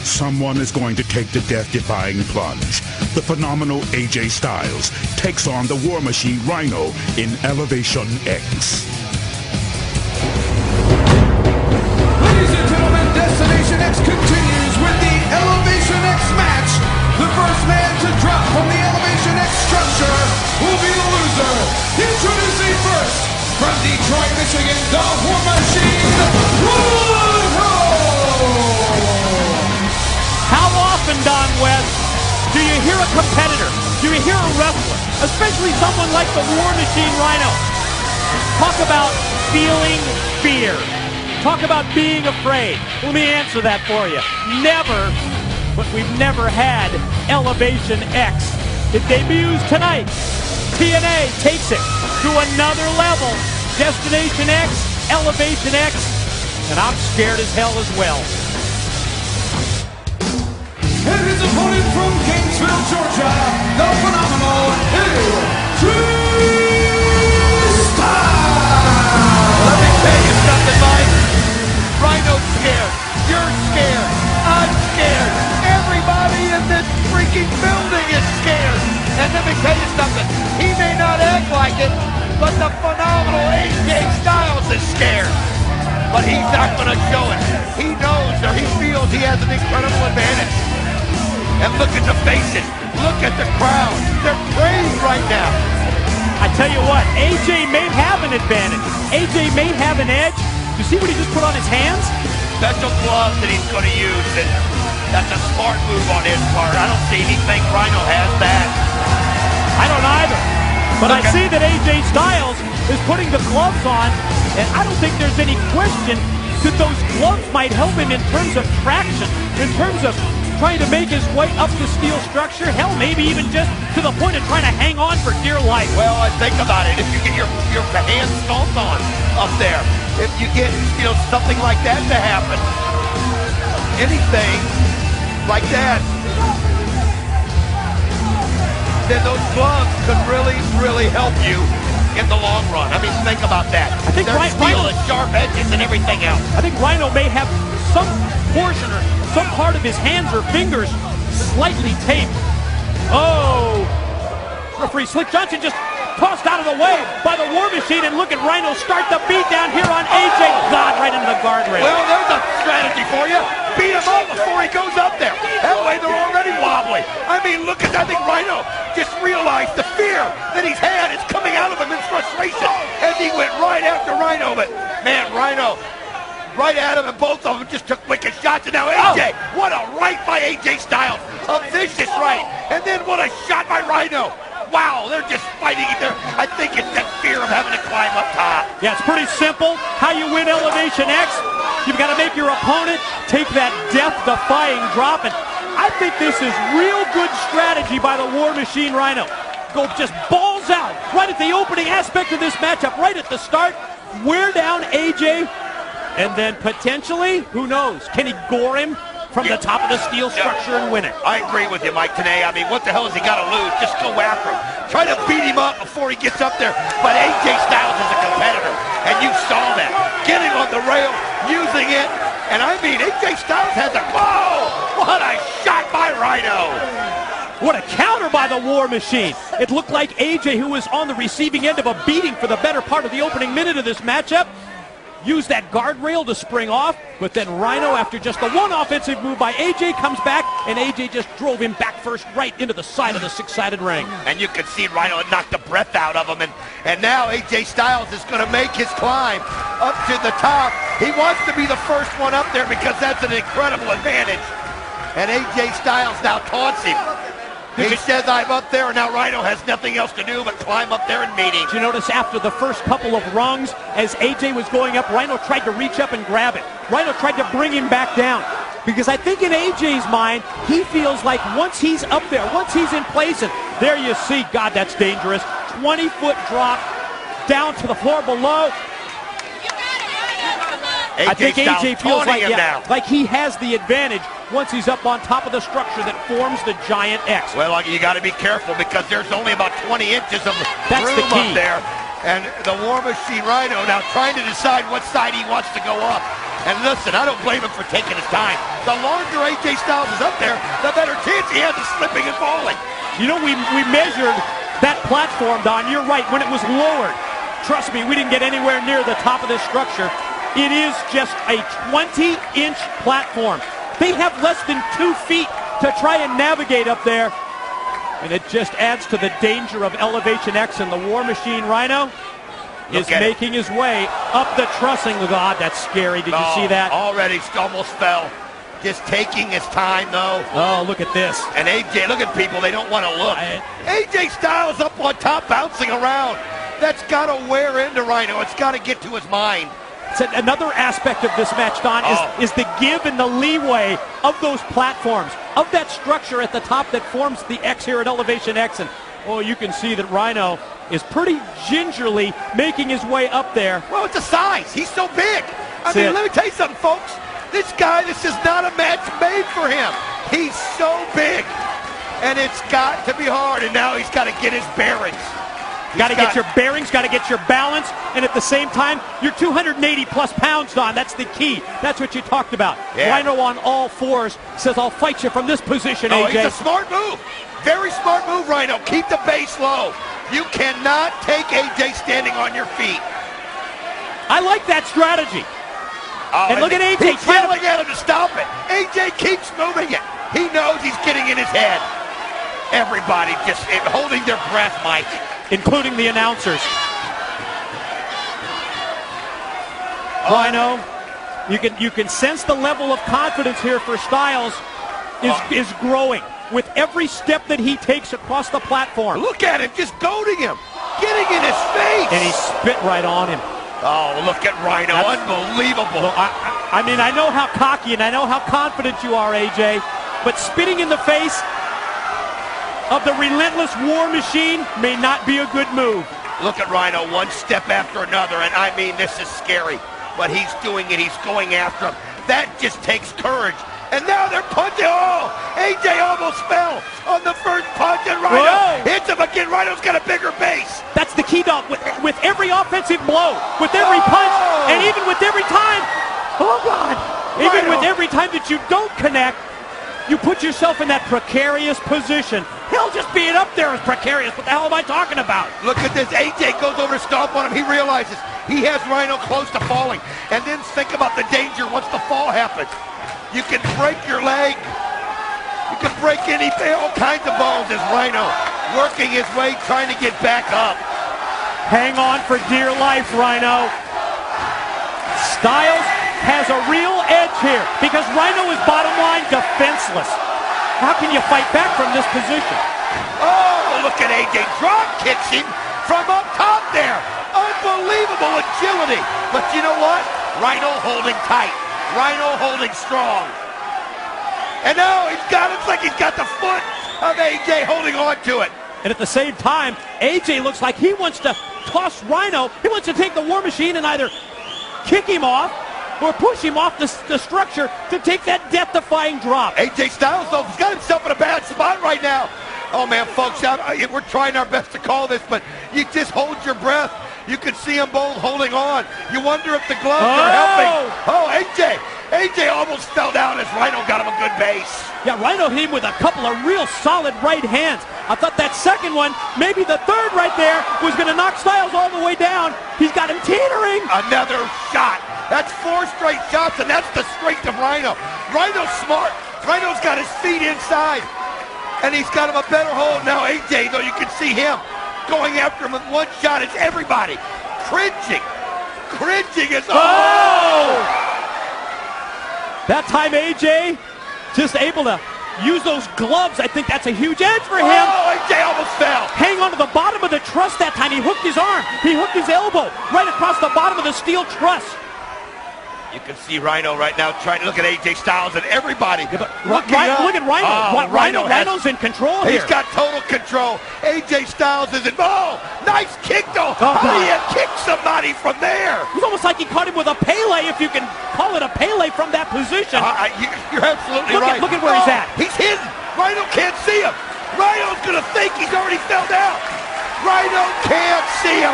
Someone is going to take the death-defying plunge. The phenomenal AJ Styles takes on the War Machine Rhino in Elevation X. Ladies and gentlemen, Destination X continues with the Elevation X match. The first man to drop from the Elevation X structure will be the loser. Introducing first, from Detroit, Michigan, the War Machine, Rhino! How often, Don West, do you hear a competitor, do you hear a wrestler, especially someone like the War Machine Rhino, talk about feeling fear, talk about being afraid? Let me answer that for you. Never, but we've never had Elevation X. It debuts tonight. TNA takes it to another level. Destination X, Elevation X, and I'm scared as hell as well. And his opponent from Gainesville, Georgia, the phenomenal AJ Styles! Let me tell you something, Mike. Rhino's scared. You're scared. I'm scared. Everybody in this freaking building is scared. And let me tell you something. He may not act like it, but the phenomenal AJ Styles is scared. But he's not going to show it. He knows or he feels he has an incredible advantage. And look at the faces. Look at the crowd. They're praying right now. I tell you what, AJ may have an advantage. AJ may have an edge. You see what he just put on his hands? Special gloves that he's going to use. And that's a smart move on his part. I don't see anything Rhino has that. I don't either. But I see that AJ Styles is putting the gloves on, and I don't think there's any question that those gloves might help him in terms of traction, in terms of trying to make his way up the steel structure, hell, maybe even just to the point of trying to hang on for dear life. Well, think about it. If you get your hands stomped on up there, if you get something like that to happen, anything like that, then those gloves could really, really help you in the long run. I mean, think about that. I think there's steel and sharp edges and everything else. I think Rhino may have some portion or some part of his hands or fingers slightly taped. Oh! Referee Slick Johnson just tossed out of the way by the War Machine, and look at Rhino start the beat down here on AJ. God, right into the guardrail. Well, there's a strategy for you. Beat him up before he goes up there. That way they're already wobbly. I mean, look at that. I think Rhino just realized the fear that he's had is coming out of him in frustration as he went right after Rhino. But, man, Rhino right at him, and both of them just took wicked shots. And now AJ, what a right by AJ Styles. A vicious right. And then what a shot by Rhino. Wow, they're just fighting there. I think it's that fear of having to climb up top. Yeah, it's pretty simple. How you win Elevation X, you've got to make your opponent take that death-defying drop. And I think this is real good strategy by the War Machine Rhino. Go just balls out right at the opening aspect of this matchup, right at the start. Wear down AJ, and then potentially, who knows, can he gore him from the top of the steel structure and win it? I agree with you, Mike, today. I mean, what the hell has he got to lose? Just go after him. Try to beat him up before he gets up there. But AJ Styles is a competitor, and you saw that. Getting on the rail, using it, and I mean, AJ Styles has a, whoa! What a shot by Rhino! What a counter by the War Machine. It looked like AJ, who was on the receiving end of a beating for the better part of the opening minute of this matchup, used that guardrail to spring off, but then Rhino, after just the one offensive move by AJ, comes back, and AJ just drove him back first right into the side of the six-sided ring. And you could see Rhino knock the breath out of him, and now AJ Styles is going to make his climb up to the top. He wants to be the first one up there because that's an incredible advantage. And AJ Styles now taunts him. He says, I'm up there, and now Rhino has nothing else to do but climb up there and meet him. Did you notice after the first couple of rungs, as AJ was going up, Rhino tried to reach up and grab it. Rhino tried to bring him back down. Because I think in AJ's mind, he feels like once he's up there, once he's in place, and there you see, God, that's dangerous. 20-foot drop down to the floor below. I think AJ feels like he has the advantage once he's up on top of the structure that forms the giant X. Well, you got to be careful because there's only about 20 inches of room the key up there. And the War Machine Rhino now trying to decide what side he wants to go up. And listen, I don't blame him for taking his time. The longer AJ Styles is up there, the better chance he has of slipping and falling. You know, we measured that platform, Don. You're right. When it was lowered, trust me, we didn't get anywhere near the top of this structure. It is just a 20-inch platform. They have less than 2 feet to try and navigate up there. And it just adds to the danger of Elevation X, and the War Machine Rhino is making his way up the trussing. God, that's scary. Did you see that? Already almost fell. Just taking his time, though. Oh, look at this. And AJ, look at people. They don't want to look. AJ Styles up on top, bouncing around. That's got to wear into Rhino. It's got to get to his mind. So another aspect of this match, Don, is the give and the leeway of those platforms, of that structure at the top that forms the X here at Elevation X. And, oh, you can see that Rhino is pretty gingerly making his way up there. Well, it's the size. He's so big. I mean, let me tell you something, folks. This guy, this is not a match made for him. He's so big. And it's got to be hard. And now he's got to get his bearings. Got to get your bearings, got to get your balance, and at the same time, you're 280-plus pounds, Don. That's the key. That's what you talked about. Yeah. Rhino on all fours says, I'll fight you from this position, AJ. He's a smart move. Very smart move, Rhino. Keep the base low. You cannot take AJ standing on your feet. I like that strategy. And look at AJ. He's yelling at him to stop it. AJ keeps moving it. He knows he's getting in his head. Everybody just holding their breath, Mike. Including the announcers. Rhino, you can sense the level of confidence here for Styles is growing with every step that he takes across the platform. Look at him, just goading him, getting in his face. And he spit right on him. Oh, look at Rhino, unbelievable. Well, I mean, I know how cocky and I know how confident you are, AJ, but spitting in the face of the relentless War Machine may not be a good move. Look at Rhino, one step after another, and I mean, this is scary. But he's doing it, he's going after him. That just takes courage. And now they're punching. Oh, AJ almost fell on the first punch, and Rhino hits him again. Rhino's got a bigger base. That's the key, Doc. With every offensive blow, with every punch, and even with every time, oh God, even with every time that you don't connect, you put yourself in that precarious position. Hell, just being up there is precarious. What the hell am I talking about? Look at this. AJ goes over to stomp on him. He realizes he has Rhino close to falling. And then think about the danger once the fall happens. You can break your leg. You can break all kinds of bones as Rhino working his way, trying to get back up. Hang on for dear life, Rhino. Styles has a real edge here because Rhino is bottom line defenseless. How can you fight back from this position? Oh, look at AJ drop kicks him from up top there. Unbelievable agility. But you know what? Rhino holding tight. Rhino holding strong. And now it's like he's got the foot of AJ holding on to it. And at the same time, AJ looks like he wants to toss Rhino. He wants to take the War Machine and either kick him off or push him off the structure to take that death-defying drop. AJ Styles, though, has got himself in a bad spot right now. Oh, man, folks, we're trying our best to call this, but you just hold your breath. You can see them both holding on. You wonder if the gloves are helping. Oh, AJ almost fell down as Rhino got him a good base. Yeah, Rhino hit him with a couple of real solid right hands. I thought that second one, maybe the third right there, was going to knock Styles all the way down. He's got him teetering. Another shot. That's 4 straight shots, and that's the strength of Rhino. Rhino's smart. Rhino's got his feet inside, and he's got him a better hold now. AJ, though, you can see him going after him with one shot. It's everybody cringing. Cringing is That time AJ just able to use those gloves. I think that's a huge edge for him. Oh, AJ almost fell. Hang on to the bottom of the truss that time. He hooked his arm. He hooked his elbow right across the bottom of the steel truss. You can see Rhino right now trying to look at AJ Styles and everybody. Yeah, look at Rhino. Rhino's in control here. He's got total control. AJ Styles is involved. Nice kick, though. How do you kick somebody from there? It's almost like he caught him with a Pele, if you can call it a Pele from that position. You're absolutely right. Look at where he's at. He's hidden. Rhino can't see him. Rhino's going to think he's already fell down. Rhino can't see him.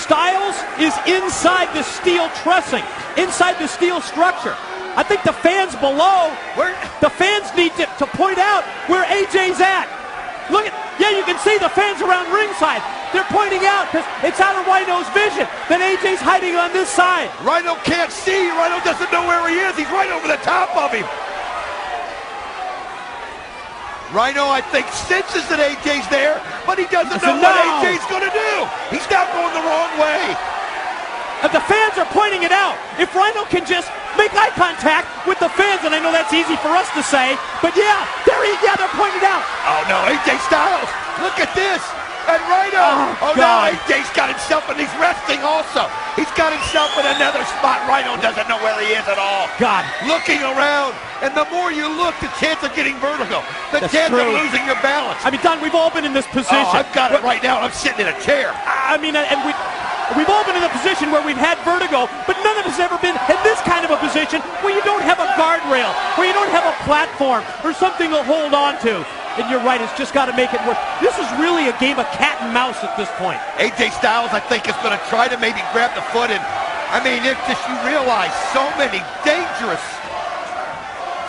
Styles is inside the steel trussing, inside the steel structure. I think the fans below, the fans need to point out where AJ's at. Look at, yeah, you can see the fans around ringside. They're pointing out because it's out of Rhino's vision that AJ's hiding on this side. Rhino can't see. Rhino doesn't know where he is. He's right over the top of him. Rhino, I think, senses that AJ's there, but he doesn't know what AJ's going to do. He's now going the wrong way. And the fans are pointing it out. If Rhino can just make eye contact with the fans, and I know that's easy for us to say, but yeah, they're pointing it out. Oh no, AJ Styles, look at this. And Rhino, no, AJ's got himself, and he's resting also. He's got himself in another spot. Rhino doesn't know where he is at all. God. Looking around, and the more you look, the chance of getting vertigo, the chance of losing your balance. I mean, Don, we've all been in this position. Oh, I've got it right now. I'm sitting in a chair. I mean, and we've all been in a position where we've had vertigo, but none of us have ever been in this kind of a position where you don't have a guardrail, where you don't have a platform or something to hold on to. And you're right, it's just got to make it work. This is really a game of cat and mouse at this point. AJ Styles, I think, is going to try to maybe grab the foot. And, I mean, it's just you realize so many dangerous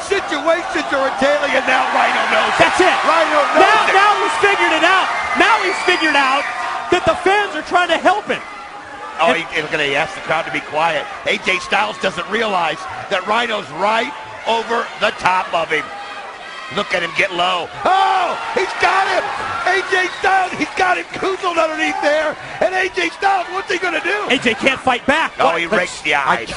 situations are entailing, and now Rhino knows it. That's it. Rhino knows it. Now he's figured it out. Now he's figured out that the fans are trying to help him. Oh, he's going to ask the crowd to be quiet. AJ Styles doesn't realize that Rhino's right over the top of him. Look at him get low. Oh, he's got him. AJ Styles, he's got him koozled underneath there. And AJ Styles, what's he going to do? AJ can't fight back. Oh, he rakes the eyes.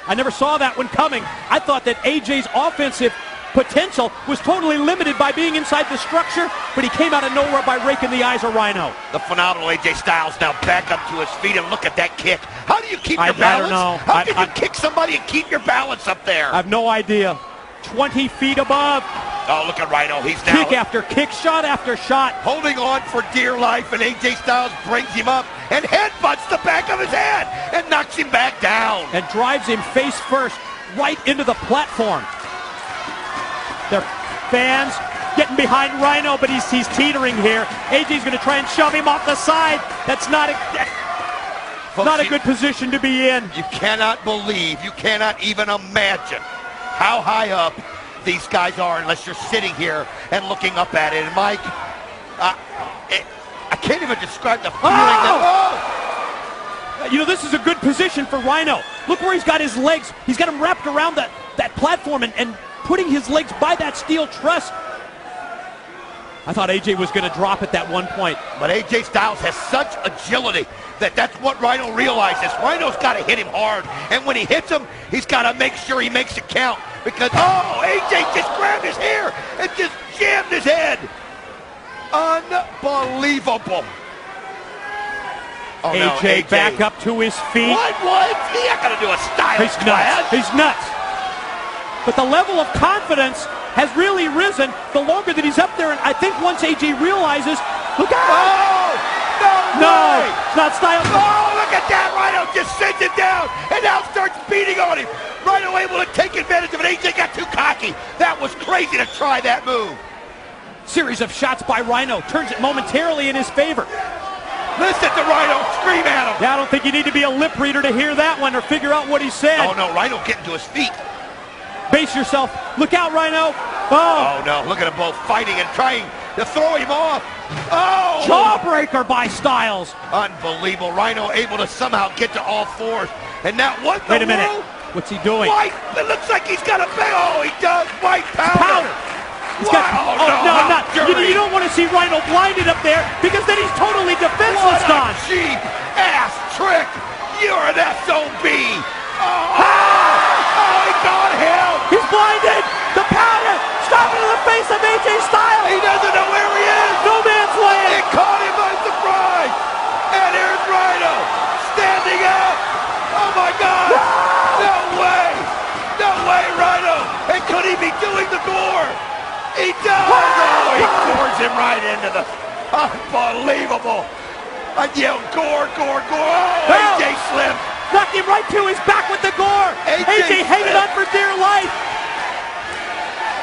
I never saw that one coming. I thought that AJ's offensive potential was totally limited by being inside the structure, but he came out of nowhere by raking the eyes of Rhino. The phenomenal AJ Styles now back up to his feet, and look at that kick. How do you keep your balance? I don't know. How can you kick somebody and keep your balance up there? I have no idea. 20 feet above. Oh, look at Rhino. He's now kick after kick, shot after shot. Holding on for dear life, and AJ Styles brings him up and headbutts the back of his head and knocks him back down. And drives him face first right into the platform. Their fans getting behind Rhino, but he's teetering here. AJ's going to try and shove him off the side. That's not a good position to be in. You cannot believe, you cannot even imagine how high up these guys are unless you're sitting here and looking up at it. And Mike, I can't even describe the feeling You know, this is a good position for Rhino. Look where he's got his legs. He's got him wrapped around that platform and putting his legs by that steel truss. I thought AJ was going to drop at that one point. But AJ Styles has such agility that's what Rhino realizes. Rhino's got to hit him hard. And when he hits him, he's got to make sure he makes it count. Because, AJ just grabbed his hair and just jammed his head. Unbelievable. Oh, AJ back up to his feet. What? He's not going to do a style clash. He's nuts. But the level of confidence has really risen the longer that he's up there. And I think once AJ realizes, look out! Oh, no, it's not style. Oh, look at that. Rhino just sends it down and now starts beating on him. Rhino able to take advantage of it. AJ got too cocky. That was crazy to try that move. Series of shots by Rhino turns it momentarily in his favor. Listen to Rhino scream at him. Yeah, I don't think you need to be a lip reader to hear that one or figure out what he said. Oh no, Rhino getting to his feet. Base yourself. Look out, Rhino. Oh no, look at them both fighting and trying to throw him off. Oh! Jawbreaker by Styles. Unbelievable. Rhino able to somehow get to all fours. And now what Wait a minute. What's he doing? White. It looks like he's got a big. Oh, he does. White powder. He's got, you don't want to see Rhino blinded up there because then he's totally defenseless, Don. What a cheap ass trick. You're an SOB. He got him. He's blinded. The powder. Stop it in the face of AJ Styles. He doesn't know where he is. No man's land. It caught him by surprise. And here's Rhino standing up. Oh my God. No way. No way, Rhino. And could he be doing the gore? He does. Oh, he gores him right into the... Unbelievable. I yelled gore. Oh, AJ slipped. Knocked him right to his back with the gore. AJ hanging on for dear life.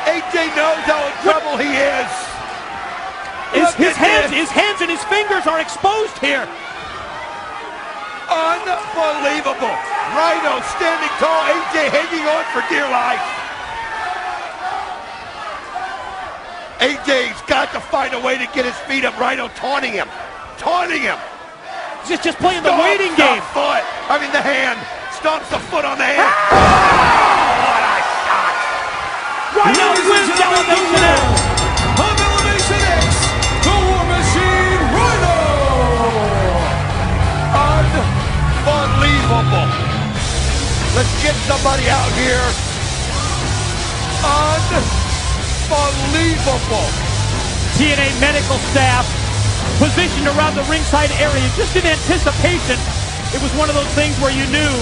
AJ knows how in trouble he is. His hands and his fingers are exposed here. Unbelievable. Rhino standing tall, AJ hanging on for dear life. AJ's got to find a way to get his feet up. Rhino taunting him. Just playing the Stomps waiting the game. foot. I mean the hand. Stomps the foot on the hand. What a shot. Rhino wins Elevation X. Of Elevation X, the War Machine Rhino! Unbelievable. Let's get somebody out here. Unbelievable. TNA medical staff positioned around the ringside area just in anticipation. It was one of those things where you knew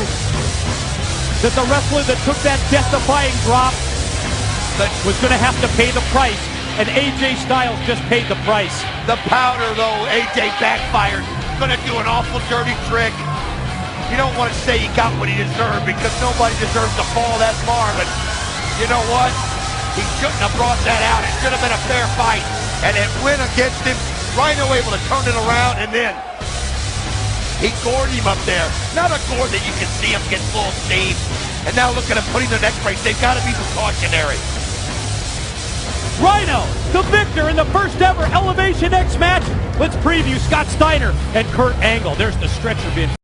that the wrestler that took that death-defying drop was going to have to pay the price, and AJ Styles just paid the price. The powder, though, AJ backfired. Gonna do an awful dirty trick. You don't want to say he got what he deserved because nobody deserves to fall that far, but you know what? He shouldn't have brought that out. It should have been a fair fight, and it went against him. Rhino able to turn it around, and then he gored him up there. Not a gore that you can see him get full steam. And now look at him putting the neck brace. They've got to be precautionary. Rhino, the victor in the first ever Elevation X match. Let's preview Scott Steiner and Kurt Angle. There's the stretcher being